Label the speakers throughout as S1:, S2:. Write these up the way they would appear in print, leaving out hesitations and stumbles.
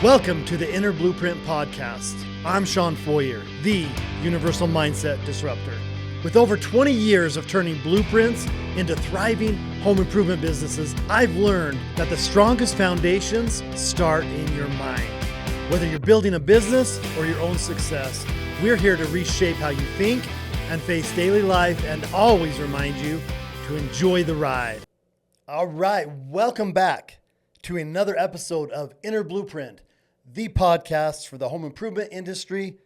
S1: Welcome to the Inner Blueprint Podcast. I'm Shawn Feurer, the Universal Mindset Disruptor. With over 20 years of turning blueprints into thriving home improvement businesses, I've learned that the strongest foundations start in your mind. Whether you're building a business or your own success, we're here to reshape how you think and face daily life and always remind you to enjoy the ride. All right, welcome back to another episode of Inner Blueprint, the podcast for the home improvement industry,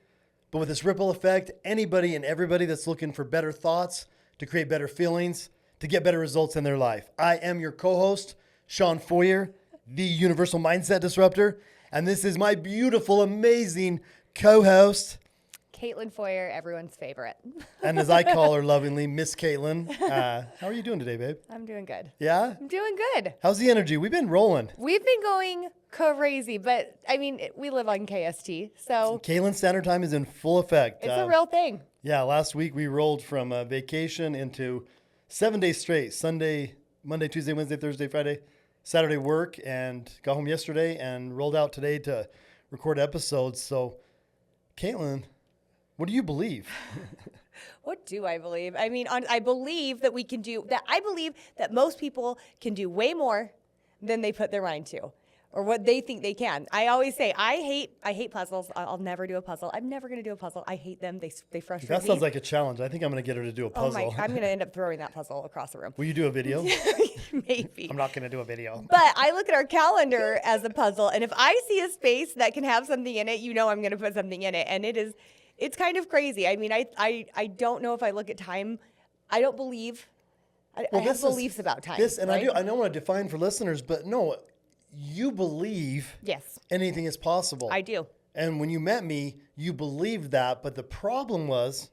S1: but with this ripple effect, anybody and everybody that's looking for better thoughts, to create better feelings, to get better results in their life. I am your co-host, Shawn Feurer, the Universal Mindset Disruptor, and this is my beautiful, amazing co-host,
S2: Kaitlin Feurer, everyone's favorite.
S1: and as I call her lovingly, Miss Kaitlin. How are you doing today, babe?
S2: I'm doing good.
S1: Yeah?
S2: I'm doing good.
S1: How's the energy? We've been rolling.
S2: We've been going crazy, but I mean, we live on KST, so
S1: Kaitlin Standard Time is in full effect.
S2: it's a real thing.
S1: Yeah, last week we rolled from vacation into 7 days straight. Sunday, Monday, Tuesday, Wednesday, Thursday, Friday, Saturday work, and got home yesterday and rolled out today to record episodes. So, Kaitlin, what do you believe?
S2: What do I believe? I mean, I believe that we can do that. I believe that most people can do way more than they put their mind to, or what they think they can. I always say, I hate puzzles. I'll never do a puzzle. I'm never going to do a puzzle. I hate them. They frustrate me.
S1: That sounds like a challenge. I think I'm going to get her to do a puzzle.
S2: I'm going to end up throwing that puzzle across the room.
S1: Will you do a video?
S2: Maybe.
S1: I'm not going to do a video.
S2: But I look at our calendar as a puzzle, and if I see a space that can have something in it, I'm going to put something in it, and it's kind of crazy. I mean, I don't know if I look at time. I don't believe. I have beliefs about time.
S1: And right? I don't want to define for listeners, but no, you believe
S2: yes,
S1: anything is possible.
S2: I do.
S1: And when you met me, you believed that, but the problem was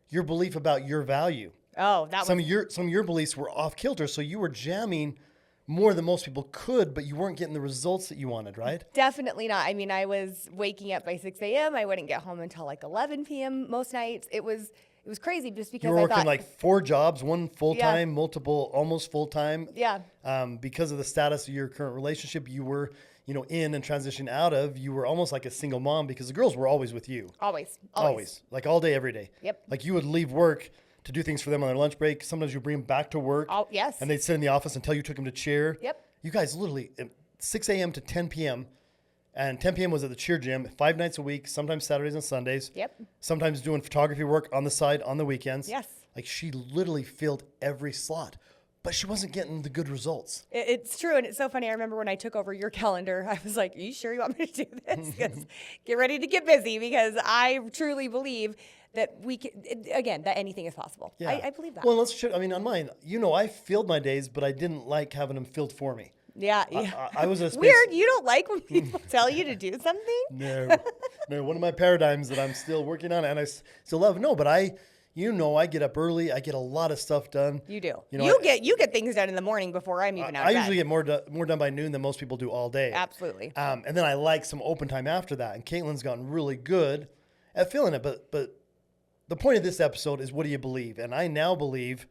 S1: your belief about your value.
S2: Oh,
S1: some of your beliefs were off kilter, so you were jamming more than most people could, but you weren't getting the results that you wanted, right?
S2: Definitely not. I mean, I was waking up by 6 a.m. I wouldn't get home until like 11 p.m. most nights. It was crazy just because
S1: you were working
S2: I thought,
S1: like 4 jobs, one full-time, multiple almost full-time.
S2: Yeah.
S1: Because of the status of your current relationship, you were, in and transitioning out of, you were almost like a single mom because the girls were always with you.
S2: Always.
S1: Like all day, every day.
S2: Yep.
S1: Like you would leave work to do things for them on their lunch break. Sometimes you bring them back to work.
S2: Oh, yes.
S1: And they'd sit in the office until you took them to cheer.
S2: Yep.
S1: You guys literally 6 a.m. to 10 p.m. And 10 p.m. was at the cheer gym 5 nights a week, sometimes Saturdays and Sundays.
S2: Yep.
S1: Sometimes doing photography work on the side on the weekends.
S2: Yes.
S1: Like she literally filled every slot, but she wasn't getting the good results.
S2: It's true. And it's so funny. I remember when I took over your calendar, I was like, are you sure you want me to do this? 'Cause get ready to get busy because I truly believe that we can, again, that anything is possible.
S1: Yeah.
S2: I believe that.
S1: Well, on mine, I filled my days, but I didn't like having them filled for me.
S2: Yeah.
S1: I was a space.
S2: Weird. You don't like when people tell you to do something?
S1: No, one of my paradigms that I'm still working on and I still love. No, but I get up early. I get a lot of stuff done.
S2: You do.
S1: You
S2: get things done in the morning before I'm even out of bed.
S1: I usually get more done by noon than most people do all day.
S2: Absolutely.
S1: And then I like some open time after that. And Caitlin's gotten really good at filling it. But the point of this episode is, what do you believe? And I now believe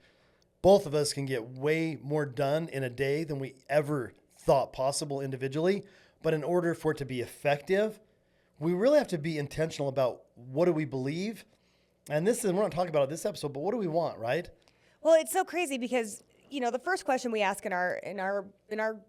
S1: both of us can get way more done in a day than we ever thought possible individually. But in order for it to be effective, we really have to be intentional about what do we believe. And we're not talking about it this episode, but what do we want, right?
S2: Well, it's so crazy because, the first question we ask in our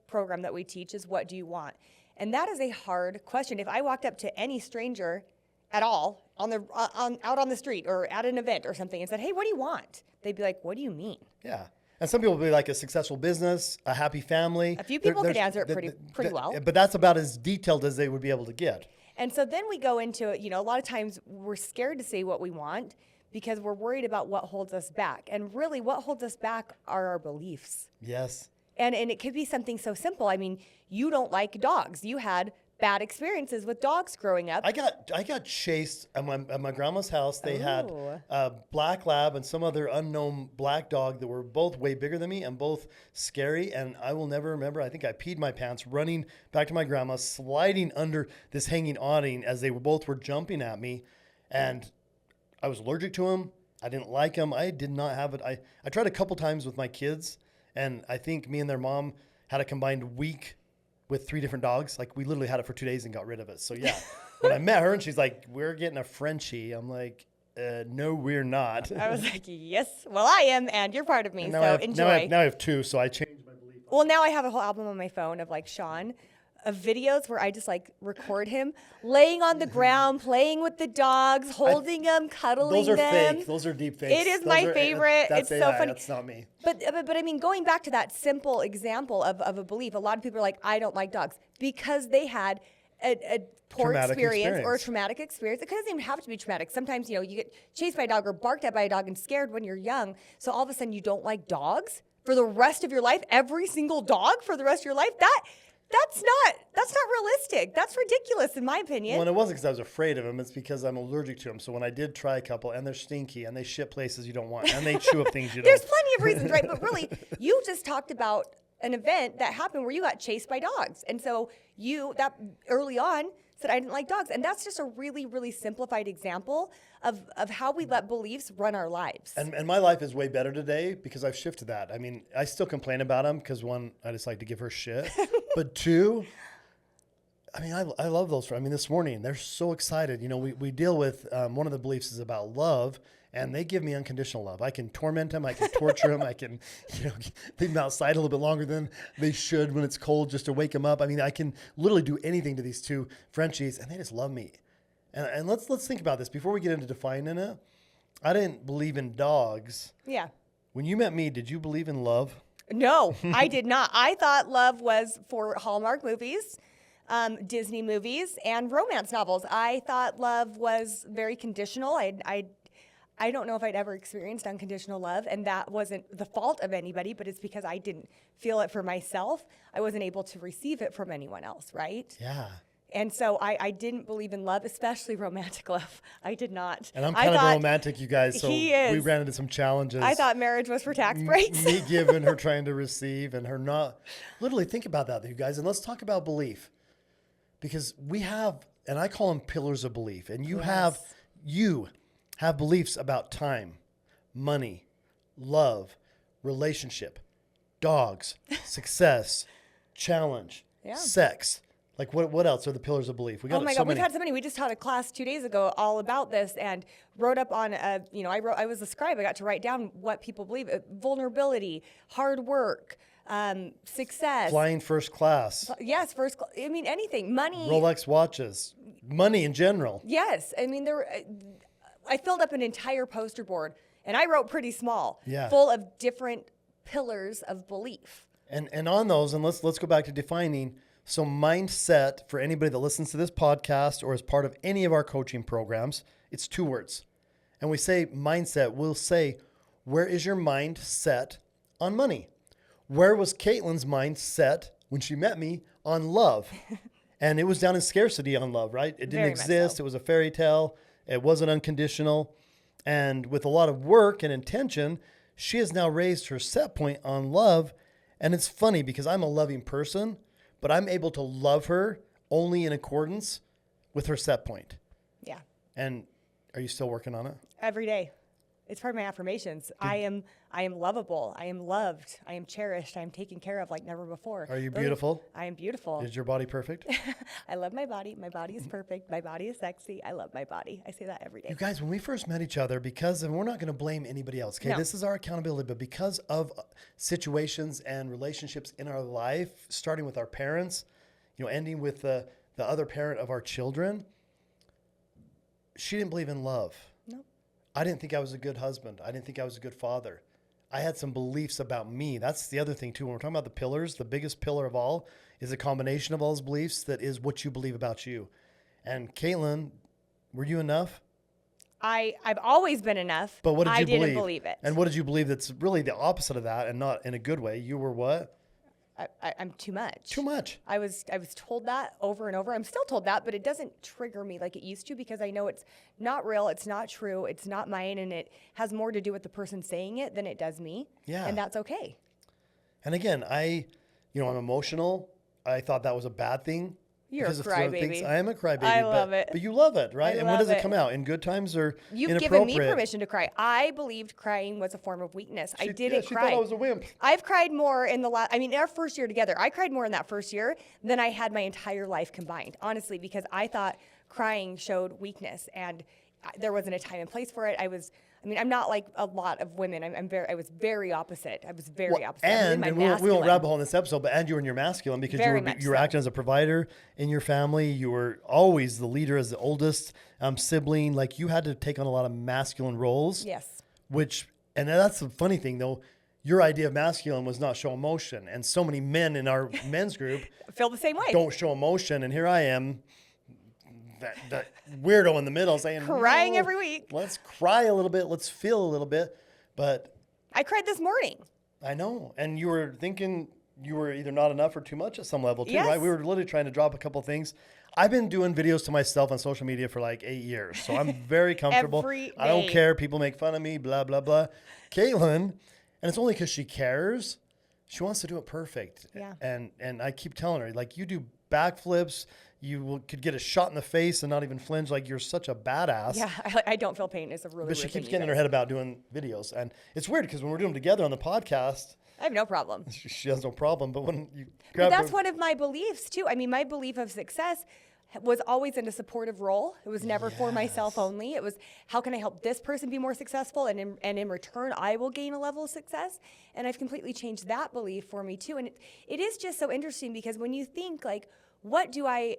S2: program that we teach is, what do you want? And that is a hard question. If I walked up to any stranger at all out on the street or at an event or something and said, hey, what do you want? They'd be like, what do you mean?
S1: Yeah. And some people will be like a successful business, a happy family.
S2: A few people could answer it pretty well.
S1: But that's about as detailed as they would be able to get.
S2: And so then we go into, a lot of times we're scared to say what we want because we're worried about what holds us back. And really what holds us back are our beliefs.
S1: Yes.
S2: And it could be something so simple. I mean, you don't like dogs. You had bad experiences with dogs growing up.
S1: I got chased at my grandma's house. They had a black lab and some other unknown black dog that were both way bigger than me and both scary. And I will never remember. I think I peed my pants running back to my grandma, sliding under this hanging awning as they both were jumping at me. And I was allergic to them. I didn't like them. I did not have it. I tried a couple times with my kids, and I think me and their mom had a combined week with 3 different dogs. Like we literally had it for 2 days and got rid of it. So yeah, when I met her and she's like, we're getting a Frenchie. I'm like, no, we're not.
S2: I was like, yes, well, I am, and you're part of me, so enjoy.
S1: Now I have 2, so I changed my belief.
S2: Well, now I have a whole album on my phone of like Shawn, of videos where I just like record him laying on the ground, playing with the dogs, holding them, cuddling them.
S1: Those are fake. Those are deep fakes.
S2: It is my favorite. It's so funny.
S1: That's not me.
S2: But I mean, going back to that simple example of a belief, a lot of people are like, I don't like dogs because they had a poor experience or a traumatic experience. It doesn't even have to be traumatic. Sometimes, you get chased by a dog or barked at by a dog and scared when you're young. So all of a sudden you don't like dogs for the rest of your life, every single dog for the rest of your life. That's not realistic. That's ridiculous in my opinion.
S1: Well, and it wasn't because I was afraid of them. It's because I'm allergic to them. So when I did try a couple, and they're stinky, and they shit places you don't want, and they chew up things you don't.
S2: There's plenty of reasons, right? But really, you just talked about an event that happened where you got chased by dogs. And so that early on said, I didn't like dogs. And that's just a really, really simplified example of how we let beliefs run our lives.
S1: And my life is way better today because I've shifted that. I mean, I still complain about them because 1, I just like to give her shit. But 2, I mean, I love those. I mean, this morning, they're so excited. We deal with, one of the beliefs is about love. And they give me unconditional love. I can torment them. I can torture them. I can, leave them outside a little bit longer than they should when it's cold just to wake them up. I mean, I can literally do anything to these 2 Frenchies, and they just love me. And let's think about this before we get into defining it. I didn't believe in dogs.
S2: Yeah.
S1: When you met me, did you believe in love?
S2: No, I did not. I thought love was for Hallmark movies, Disney movies, and romance novels. I thought love was very conditional. I don't know if I'd ever experienced unconditional love, and that wasn't the fault of anybody, but it's because I didn't feel it for myself. I wasn't able to receive it from anyone else, right?
S1: Yeah.
S2: And so I didn't believe in love, especially romantic love. I did not.
S1: And I'm kind of a romantic, you guys, so we ran into some challenges.
S2: I thought marriage was for tax breaks.
S1: Me giving, her trying to receive, and her not. Literally, think about that, you guys, and let's talk about belief. Because we have, and I call them pillars of belief, and you have beliefs about time, money, love, relationship, dogs, success, challenge, sex. Like what else are the pillars of belief?
S2: We've had so many. We just taught a class 2 days ago all about this and wrote up on I was a scribe. I got to write down what people believe: vulnerability, hard work, success,
S1: flying first class.
S2: Yes, I mean anything, money,
S1: Rolex watches, money in general.
S2: Yes, I mean I filled up an entire poster board, and I wrote pretty small, full of different pillars of belief.
S1: And on those, and let's go back to defining. So mindset, for anybody that listens to this podcast or is part of any of our coaching programs, it's 2 words. And we say mindset, we'll say, where is your mind set on money? Where was Kaitlin's mind set when she met me on love? And it was down in scarcity on love, right? It didn't exist. So. It was a fairy tale. It wasn't unconditional. And with a lot of work and intention, she has now raised her set point on love. And it's funny because I'm a loving person, but I'm able to love her only in accordance with her set point.
S2: Yeah.
S1: And are you still working on it?
S2: Every day. It's part of my affirmations. I am lovable. I am loved. I am cherished. I am taken care of like never before.
S1: Are you beautiful?
S2: I am beautiful.
S1: Is your body perfect?
S2: I love my body. My body is perfect. My body is sexy. I love my body. I say that every day.
S1: You guys, when we first met each other, and we're not going to blame anybody else, okay? No. This is our accountability, but because of situations and relationships in our life, starting with our parents, ending with the other parent of our children, she didn't believe in love.
S2: No.
S1: I didn't think I was a good husband. I didn't think I was a good father. I had some beliefs about me. That's the other thing too. When we're talking about the pillars, the biggest pillar of all is a combination of all those beliefs that is what you believe about you. And Kaitlin, were you enough?
S2: I've always been enough.
S1: But what did you believe?
S2: I didn't believe it.
S1: And what did you believe that's really the opposite of that and not in a good way? You were what?
S2: I'm too much.
S1: Too much.
S2: I was told that over and over. I'm still told that, but it doesn't trigger me like it used to because I know it's not real, it's not true, it's not mine, and it has more to do with the person saying it than it does me.
S1: Yeah.
S2: And that's okay.
S1: And again, I'm emotional. I thought that was a bad thing.
S2: You're
S1: because
S2: a
S1: of throwing
S2: crybaby.
S1: things. I am a crybaby.
S2: I love it.
S1: But you love it, right?
S2: I
S1: And when does
S2: love
S1: it
S2: it.
S1: come out? In good times or
S2: You've
S1: inappropriate?
S2: given me permission to cry. I believed crying was a form of weakness. I didn't
S1: she
S2: cry.
S1: thought I was a wimp.
S2: I've cried more in in our first year together, I cried more in that first year than I had my entire life combined, honestly, because I thought crying showed weakness, and there wasn't a time and place for it. I'm not like a lot of women. I was very opposite. I was very opposite.
S1: And we won't rabbit hole in this episode, but you were in your masculine because you were acting as a provider in your family. You were always the leader as the oldest sibling. Like you had to take on a lot of masculine roles.
S2: Yes.
S1: And that's the funny thing though. Your idea of masculine was not show emotion. And so many men in our men's group
S2: feel the same way.
S1: Don't show emotion. And here I am, that weirdo in the middle saying,
S2: crying every week.
S1: Let's cry a little bit. Let's feel a little bit. But
S2: I cried this morning.
S1: I know. And you were thinking you were either not enough or too much at some level too,
S2: Yes.
S1: right? We were literally trying to drop a couple things. I've been doing videos to myself on social media for like 8 years. So I'm very comfortable.
S2: Every
S1: I don't
S2: day.
S1: care. People make fun of me, blah, blah, blah. Kaitlin, and it's only because she cares. She wants to do it perfect.
S2: Yeah.
S1: And I keep telling her, like, you do backflips. Could get a shot in the face and not even flinch. Like, you're such a badass.
S2: Yeah, I don't feel pain. It's a really
S1: But she
S2: weird thing
S1: keeps
S2: you
S1: getting in her
S2: guys.
S1: head about doing videos. And it's weird because when we're doing them together on the podcast,
S2: I have no problem.
S1: she has no problem. But when you
S2: But
S1: grab
S2: that's
S1: her,
S2: one of my beliefs too. I mean, my belief of success was always in a supportive role. It was never for myself only. It was, how can I help this person be more successful? And in return, I will gain a level of success. And I've completely changed that belief for me too. And it is just so interesting because when you think like, what do I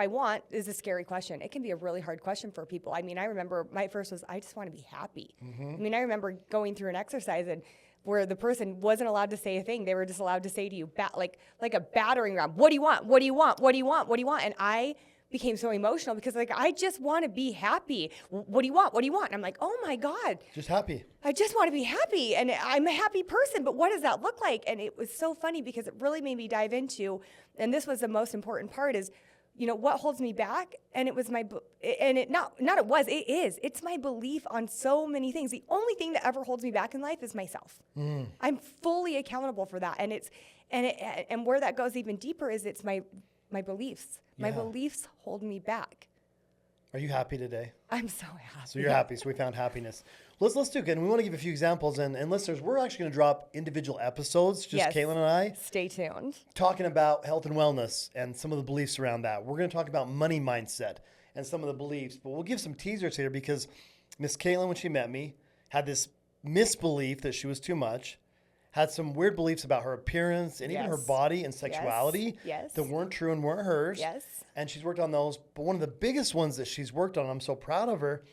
S2: want is a scary question. It can be a really hard question for people. I mean, I remember my first was, I just want to be happy. I mean, I remember going through an exercise and where the person wasn't allowed to say a thing. They were just allowed to say to you, like a battering ram, what do you want? What do you want? What do you want? What do you want? And I became so emotional because like, I just want to be happy. What do you want? What do you want? And I'm like, oh my God.
S1: just happy.
S2: I just want to be happy. And I'm a happy person, but what does that look like? And it was so funny because it really made me dive into, and this was the most important part is, you know, what holds me back? And it was it's my belief on so many things. The only thing that ever holds me back in life is myself. I'm fully accountable for that. And where that goes even deeper is it's my beliefs. My
S1: Yeah.
S2: beliefs hold me back.
S1: Are you happy today?
S2: I'm so happy.
S1: So you're happy. So we found happiness. Let's do it. And we want to give a few examples. And listeners, we're actually going to drop individual episodes, just
S2: Yes.
S1: Kaitlin and I,
S2: Stay tuned.
S1: talking about health and wellness and some of the beliefs around that. We're going to talk about money mindset and some of the beliefs. But we'll give some teasers here because Miss Kaitlin, when she met me, had this misbelief that she was too much, had some weird beliefs about her appearance and even her
S2: Yes.
S1: body and sexuality
S2: Yes.
S1: that weren't true and weren't hers.
S2: Yes.
S1: And she's worked on those. But one of the biggest ones that she's worked on, I'm so proud of her,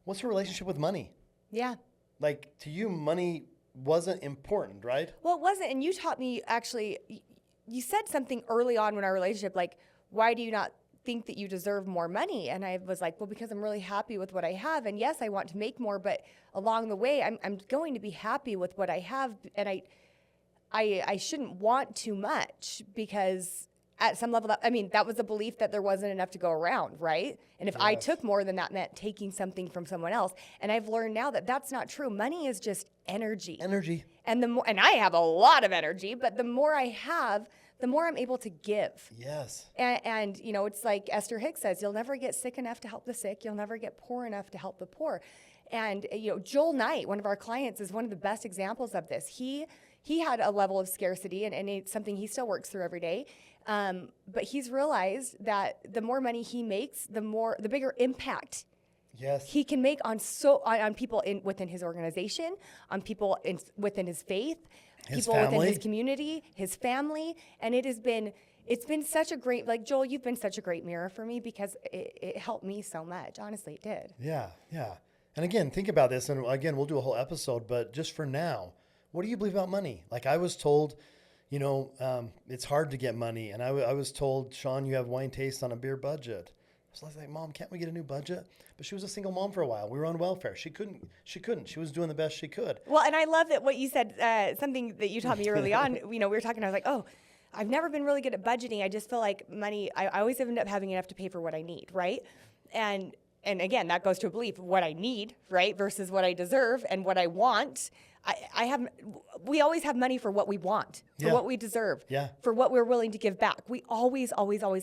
S1: what's her relationship with money?
S2: Yeah.
S1: Like, to you, money wasn't important, right?
S2: Well, it wasn't. And you taught me actually, you said something early on in our relationship, like, why do you not think that you deserve more money? And I was like, well, because I'm really happy with what I have. And yes, I want to make more, but along the way, I'm going to be happy with what I have. And I shouldn't want too much because at some level, that was a belief that there wasn't enough to go around, right? And if I took more, then that meant taking something from someone else. And I've learned now that that's not true. Money is just energy.
S1: Energy.
S2: And and I have a lot of energy, but the more I have, the more I'm able to give.
S1: Yes.
S2: And you know, it's like Esther Hicks says, you'll never get sick enough to help the sick. You'll never get poor enough to help the poor. And you know, Joel Knight, one of our clients, is one of the best examples of this. He had a level of scarcity, and it's something he still works through every day. But he's realized that the more money he makes, the bigger impact
S1: Yes.
S2: he can make on people within his organization, on people within his faith,
S1: His
S2: people within
S1: family.
S2: his community, his family, and it's been such a great, like, Joel, you've been such a great mirror for me because it helped me so much. Honestly, it did.
S1: Yeah. Yeah. And again, think about this. And again, we'll do a whole episode, but just for now, what do you believe about money? Like, I was told, you know, it's hard to get money. And I was told, Shawn, you have wine taste on a beer budget. I was like, Mom, can't we get a new budget? But she was a single mom for a while. We were on welfare. She couldn't. She was doing the best she could.
S2: Well, and I love that what you said, something that you taught me early on, you know, we were talking, I was like, oh, I've never been really good at budgeting. I just feel like money, I always end up having enough to pay for what I need, right? And again, that goes to a belief of what I need, right, versus what I deserve and what I want. we always have money for what we want, for what we deserve, for what we're willing to give back. We always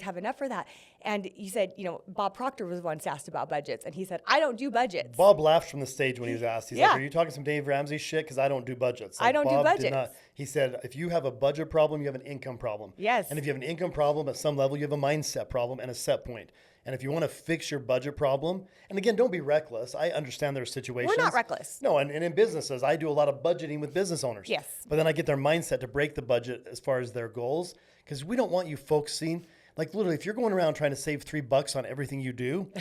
S2: have enough for that. And you said, Bob Proctor was once asked about budgets, and he said, I don't do budgets.
S1: Bob laughed from the stage when he was asked. He's like, are you talking some Dave Ramsey shit? Because I don't do budgets. Like,
S2: I don't do budgets.
S1: He said, if you have a budget problem, you have an income problem.
S2: Yes.
S1: And if you have an income problem at some level, you have a mindset problem and a set point. And if you want to fix your budget problem, and again, don't be reckless. I understand there are situations.
S2: We're not reckless.
S1: No, and in businesses, I do a lot of budgeting with business owners.
S2: Yes.
S1: But then I get their mindset to break the budget as far as their goals, because we don't want you focusing. Like literally, if you're going around trying to save $3 on everything you do,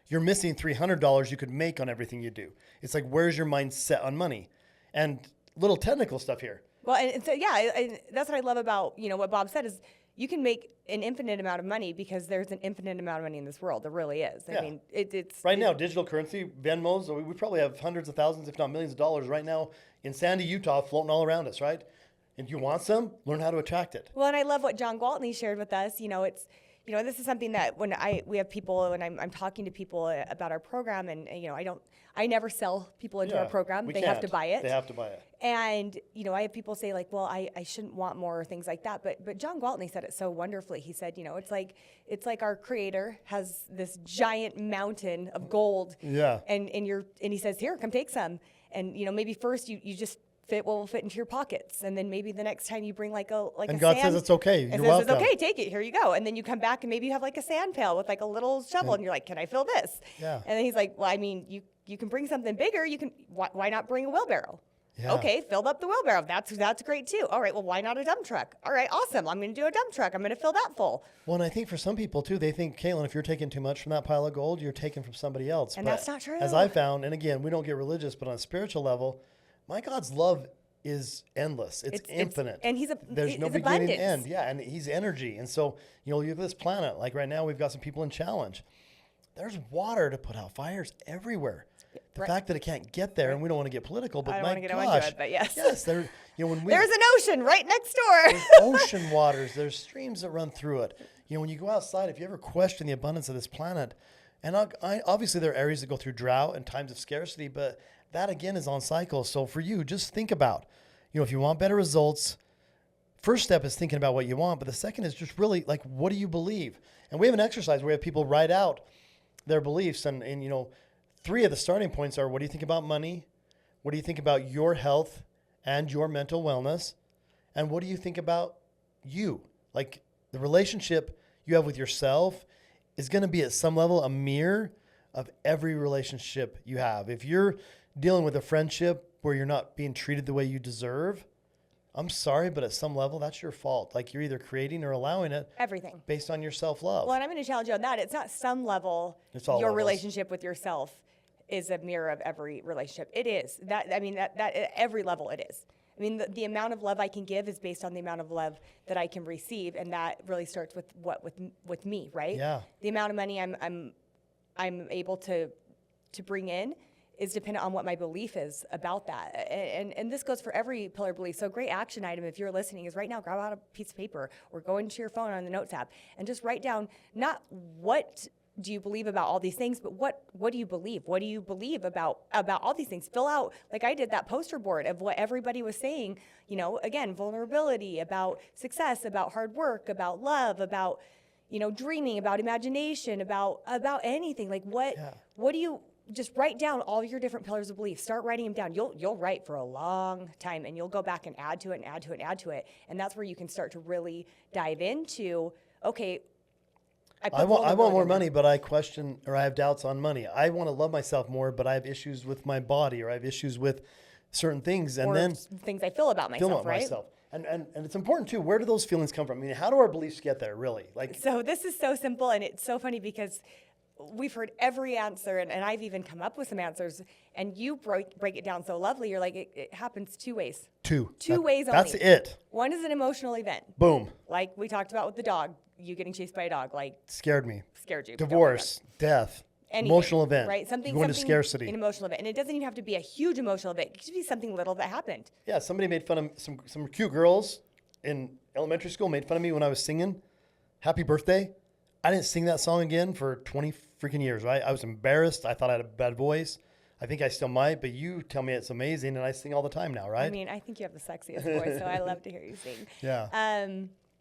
S1: you're missing $300 you could make on everything you do. It's like, where's your mindset on money? And little technical stuff here.
S2: Well, and so, and that's what I love about, what Bob said is you can make an infinite amount of money because there's an infinite amount of money in this world. There really is. I mean, it's...
S1: Right now, digital currency, Venmos, we probably have hundreds of thousands, if not millions of dollars right now in Sandy, Utah, floating all around us, right? And you want some, learn how to attract it.
S2: Well, and I love what John Gwaltney shared with us. It's... this is something that when we have people and I'm talking to people about our program, and I never sell people into our program. They have to buy it.
S1: They have to buy it.
S2: And I have people say like, well, I shouldn't want more or things like that. But John Gwaltney said it so wonderfully. He said, it's like our Creator has this giant mountain of gold.
S1: Yeah.
S2: And he says, here, come take some. And maybe first you just fit what will fit into your pockets, and then maybe the next time you bring
S1: and God says it's okay. You're welcome.
S2: It's okay, take it. Here you go. And then you come back and maybe you have like a sand pail with like a little shovel, and you're like, can I fill this?
S1: Yeah.
S2: And then he's like, well, I mean, you can bring something bigger. You can. Why not bring a wheelbarrow?
S1: Yeah.
S2: Okay, filled up the wheelbarrow. That's great too. All right, well, why not a dump truck? All right, awesome. I'm going to do a dump truck. I'm going to fill that full.
S1: Well, and I think for some people too, they think, Kaitlin, if you're taking too much from that pile of gold, you're taking from somebody else.
S2: And
S1: but
S2: that's not true.
S1: As I found, and again, we don't get religious, but on a spiritual level, my God's love is endless. It's infinite.
S2: And
S1: there's no beginning and end. Yeah, and he's energy. And so, you have this planet. Like right now, we've got some people in challenge. There's water to put out fires everywhere. The fact that it can't get there, and we don't want to get political, but
S2: I don't
S1: my
S2: want to get
S1: gosh,
S2: into it, but yes.
S1: Yes, there's
S2: an ocean right next door.
S1: There's ocean waters. There's streams that run through it. When you go outside, if you ever question the abundance of this planet, and obviously there are areas that go through drought and times of scarcity, but that again is on cycle. So for you, just think about, if you want better results, first step is thinking about what you want, but the second is just really like, what do you believe? And we have an exercise where we have people write out their beliefs, and 3 of the starting points are, what do you think about money? What do you think about your health and your mental wellness? And what do you think about you? Like the relationship you have with yourself is going to be at some level a mirror of every relationship you have. If you're dealing with a friendship where you're not being treated the way you deserve, I'm sorry, but at some level, that's your fault. Like you're either creating or allowing it.
S2: Everything.
S1: Based on your self-love.
S2: Well, and I'm going to challenge you on that. It's not some level.
S1: It's all
S2: your
S1: levels.
S2: Relationship with yourself is a mirror of every relationship. It is. That at every level it is. I mean, the amount of love I can give is based on the amount of love that I can receive, and that really starts with me, right?
S1: Yeah.
S2: The amount of money I'm able to bring in is dependent on what my belief is about that. And this goes for every pillar belief. So a great action item, if you're listening, is right now, grab out a piece of paper or go into your phone on the notes app and just write down not what do you believe about all these things, but what do you believe? What do you believe about all these things? Fill out, like I did, that poster board of what everybody was saying, again, vulnerability, about success, about hard work, about love, about, dreaming, about imagination, about anything. Like what do you... Just write down all your different pillars of belief. Start writing them down. You'll write for a long time, and you'll go back and add to it and add to it and add to it. And that's where you can start to really dive into, okay,
S1: I want more money, but I question, or I have doubts on money. I want to love myself more, but I have issues with my body, or I have issues with certain things. And then
S2: things I feel about myself, right?
S1: And it's important too. Where do those feelings come from? I mean, how do our beliefs get there, really?
S2: So this is so simple, and it's so funny because we've heard every answer, and I've even come up with some answers, and you break it down so lovely. You're like, it happens 2 ways. Two ways only.
S1: That's it.
S2: One is an emotional event.
S1: Boom.
S2: Like we talked about with the dog, you getting chased by a dog,
S1: scared you. Divorce,
S2: oh
S1: death,
S2: anything,
S1: emotional event,
S2: right? Something
S1: going to scarcity.
S2: An emotional event, and it doesn't even have to be a huge emotional event. It could be something little that happened.
S1: Yeah, somebody made fun of some cute girls in elementary school. Made fun of me when I was singing "Happy Birthday." I didn't sing that song again for 20 freaking years, right? I was embarrassed. I thought I had a bad voice. I think I still might, but you tell me it's amazing, and I sing all the time now, right?
S2: I mean, I think you have the sexiest voice, so I love to hear you sing.
S1: Yeah.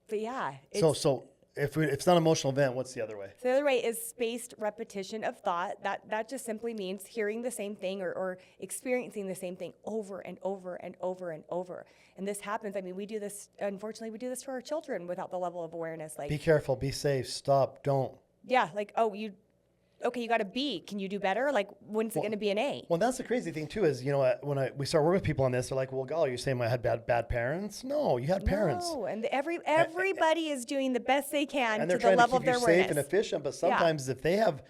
S2: But yeah.
S1: So if it's not an emotional event, what's the other way?
S2: So the other way is spaced repetition of thought. That just simply means hearing the same thing or experiencing the same thing over and over and over and over. And this happens. I mean, unfortunately, we do this to our children without the level of awareness. Like,
S1: be careful, be safe, stop, don't.
S2: Yeah, like, you got a B. Can you do better? Like, when's it going to be an A?
S1: Well, that's the crazy thing too is, when we start working with people on this, they're like, well, golly, you're saying I had bad parents? No, you had parents.
S2: No, and everybody is doing the best they can
S1: and
S2: to
S1: they're
S2: the
S1: trying
S2: level
S1: to
S2: of
S1: keep
S2: their
S1: you safe
S2: awareness.
S1: and efficient, but sometimes if they have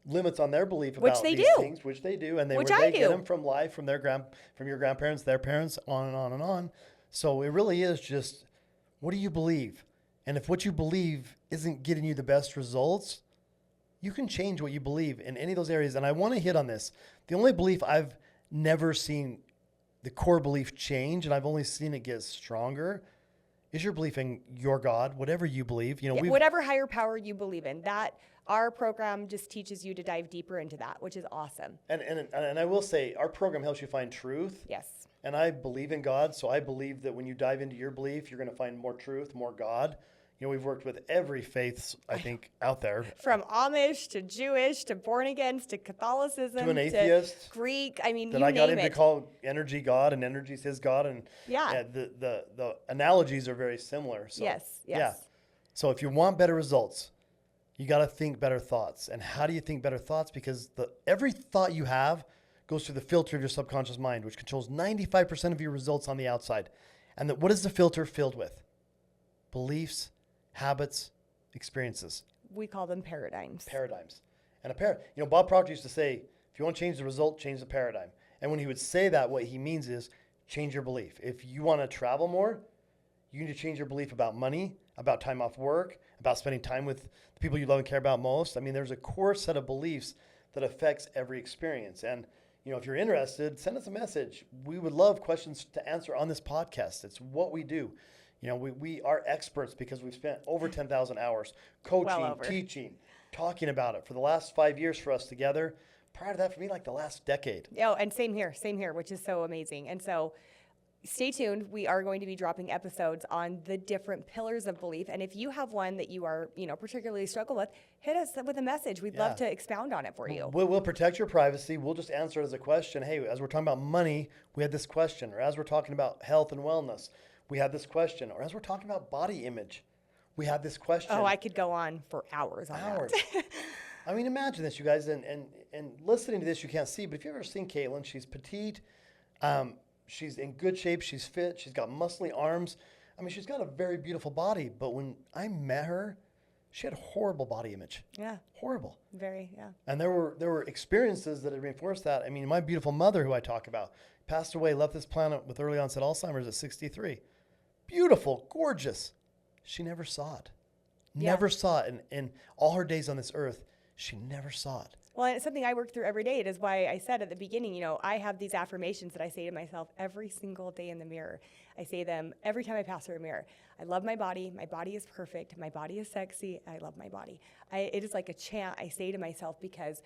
S1: limits on their belief
S2: Which
S1: about
S2: they
S1: these
S2: do.
S1: things, which they do, and
S2: Which
S1: they
S2: I
S1: get
S2: do.
S1: them from life, from your grandparents, their parents, on and on and on. So it really is just, what do you believe? And if what you believe isn't getting you the best results, you can change what you believe in any of those areas. And I want to hit on this. The only belief I've never seen the core belief change, and I've only seen it get stronger, is your belief in your God, whatever you believe.
S2: Whatever higher power you believe in. That our program just teaches you to dive deeper into that, which is awesome.
S1: And I will say, our program helps you find truth.
S2: Yes.
S1: And I believe in God, so I believe that when you dive into your belief, you're going to find more truth, more God. We've worked with every faith, I think, out there.
S2: From Amish to Jewish to born agains to Catholicism
S1: to an atheist,
S2: to Greek. I mean,
S1: that
S2: you
S1: I got
S2: name
S1: him
S2: it.
S1: to call energy God, and energy's his God, and the analogies are very similar. So,
S2: Yes.
S1: Yeah. So if you want better results, you got to think better thoughts. And how do you think better thoughts? Because every thought you have goes through the filter of your subconscious mind, which controls 95% of your results on the outside. And what is the filter filled with? Beliefs, habits, experiences.
S2: We call them paradigms.
S1: Paradigms. And Bob Proctor used to say, if you want to change the result, change the paradigm. And when he would say that, what he means is change your belief. If you want to travel more, you need to change your belief about money, about time off work, about spending time with the people you love and care about most. I mean, there's a core set of beliefs that affects every experience. And, if you're interested, send us a message. We would love questions to answer on this podcast. It's what we do. We are experts because we've spent over 10,000 hours coaching, teaching, talking about it for the last 5 years for us together. Prior to that, for me, like the last decade.
S2: Oh, and same here, which is so amazing. And so stay tuned. We are going to be dropping episodes on the different pillars of belief. And if you have one that you are, particularly struggle with, hit us with a message. We'd love to expound on it for you.
S1: We'll protect your privacy. We'll just answer it as a question. Hey, as we're talking about money, we had this question. Or as we're talking about health and wellness, we had this question. Or as we're talking about body image, we had this question.
S2: Oh, I could go on for hours on that.
S1: I mean, imagine this, you guys. And listening to this, you can't see, but if you've ever seen Kaitlin, she's petite. She's in good shape. She's fit. She's got muscly arms. I mean, she's got a very beautiful body. But when I met her, she had horrible body image.
S2: Yeah.
S1: Horrible.
S2: Very, yeah.
S1: And there were experiences that had reinforced that. I mean, my beautiful mother, who I talk about, passed away, left this planet with early onset Alzheimer's at 63. Beautiful, gorgeous. She never saw it. Never saw it. In all her days on this earth, she never saw it.
S2: Well, and it's something I work through every day. It is why I said at the beginning, I have these affirmations that I say to myself every single day in the mirror. I say them every time I pass through a mirror. I love my body. My body is perfect. My body is sexy. I love my body. It is like a chant I say to myself because,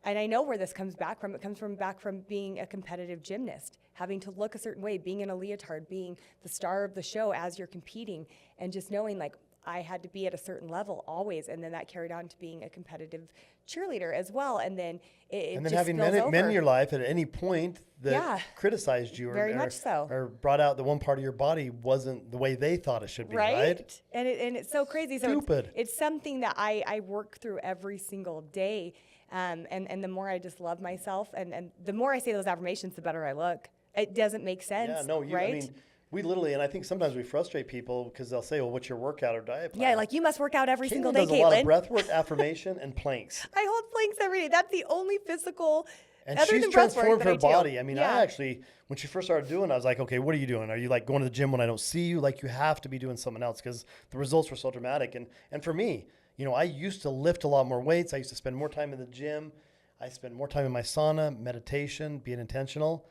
S2: and I know where this comes back from. It comes back from being a competitive gymnast, having to look a certain way, being in a leotard, being the star of the show as you're competing, and just knowing like I had to be at a certain level always, and then that carried on to being a competitive cheerleader as well, and then it just
S1: having men in your life at any point that criticized you or brought out the one part of your body wasn't the way they thought it should be, right?
S2: And it's so crazy.
S1: Stupid.
S2: So it's something that I work through every single day, and the more I just love myself, and the more I say those affirmations, the better I look. It doesn't make sense, right?
S1: I mean, we literally, and I think sometimes we frustrate people because they'll say, well, what's your workout or diet plan?
S2: Yeah, like you must work out every single day,
S1: Kaitlin does a lot of breath work, affirmation, and planks.
S2: I hold planks every day. That's the only physical,
S1: and
S2: other
S1: she's
S2: than breath work
S1: transformed
S2: that
S1: her
S2: I do.
S1: body. I mean, I actually, when she first started doing it, I was like, okay, what are you doing? Are you like going to the gym when I don't see you? Like you have to be doing something else because the results were so dramatic. And for me, I used to lift a lot more weights. I used to spend more time in the gym. I spend more time in my sauna, meditation, being intentional,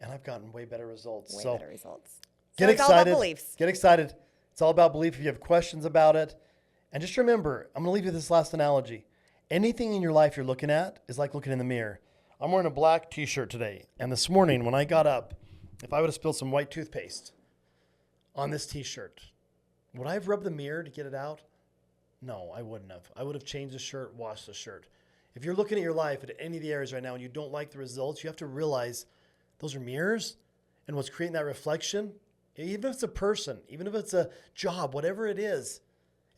S1: and I've gotten way better results.
S2: Way better results.
S1: Get excited. Get excited. It's all about belief. If you have questions about it, and just remember, I'm going to leave you with this last analogy. Anything in your life you're looking at is like looking in the mirror. I'm wearing a black t-shirt today. And this morning when I got up, if I would have spilled some white toothpaste on this t-shirt, would I have rubbed the mirror to get it out? No, I wouldn't have. I would have changed the shirt, washed the shirt. If you're looking at your life at any of the areas right now and you don't like the results, you have to realize those are mirrors, and what's creating that reflection, even if it's a person, even if it's a job, whatever it is,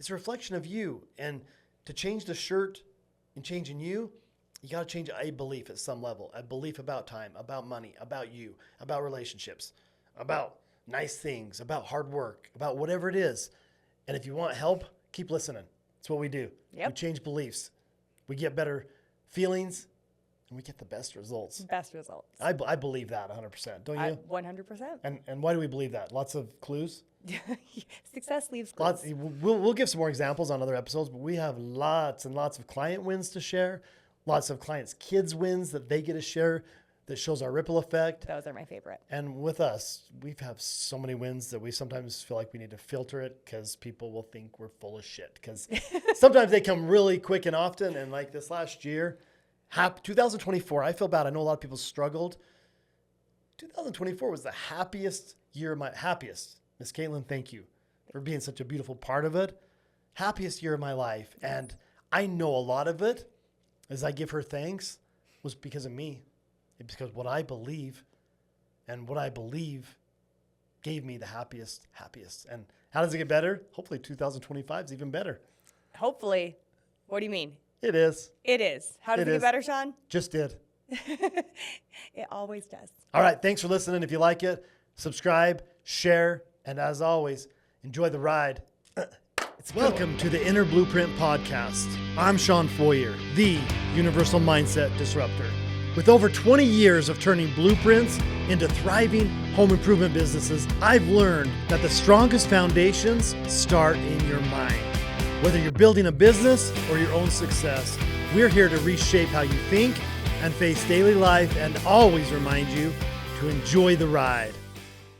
S1: it's a reflection of you. And to change the shirt and changing you, you got to change a belief at some level, a belief about time, about money, about you, about relationships, about nice things, about hard work, about whatever it is. And if you want help, keep listening. That's what we do.
S2: Yep.
S1: We change beliefs. We get better feelings, and we get the best results.
S2: Best results.
S1: I believe that 100%. Don't you?
S2: 100%.
S1: And why do we believe that? Lots of clues?
S2: Success leaves clues.
S1: We'll give some more examples on other episodes, but we have lots and lots of client wins to share, lots of clients' kids wins that they get to share that shows our ripple effect.
S2: Those are my favorite.
S1: And with us, we have so many wins that we sometimes feel like we need to filter it because people will think we're full of shit. Because sometimes they come really quick and often. And like this last year, 2024, I feel bad. I know a lot of people struggled. 2024 was the happiest year of my happiest. Miss Kaitlin, thank you for being such a beautiful part of it. Happiest year of my life. And I know a lot of it, as I give her thanks, was because of me. It's because what I believe, and what I believe gave me the happiest. And how does it get better? Hopefully 2025 is even better.
S2: Hopefully. What do you mean?
S1: It is.
S2: It is. How does it get better, Shawn?
S1: Just did.
S2: It always does.
S1: All right. Thanks for listening. If you like it, subscribe, share, and as always, enjoy the ride. Welcome to the Inner Blueprint Podcast. I'm Shawn Feurer, the Universal Mindset Disruptor. With over 20 years of turning blueprints into thriving home improvement businesses, I've learned that the strongest foundations start in your mind. Whether you're building a business or your own success, we're here to reshape how you think and face daily life and always remind you to enjoy the ride.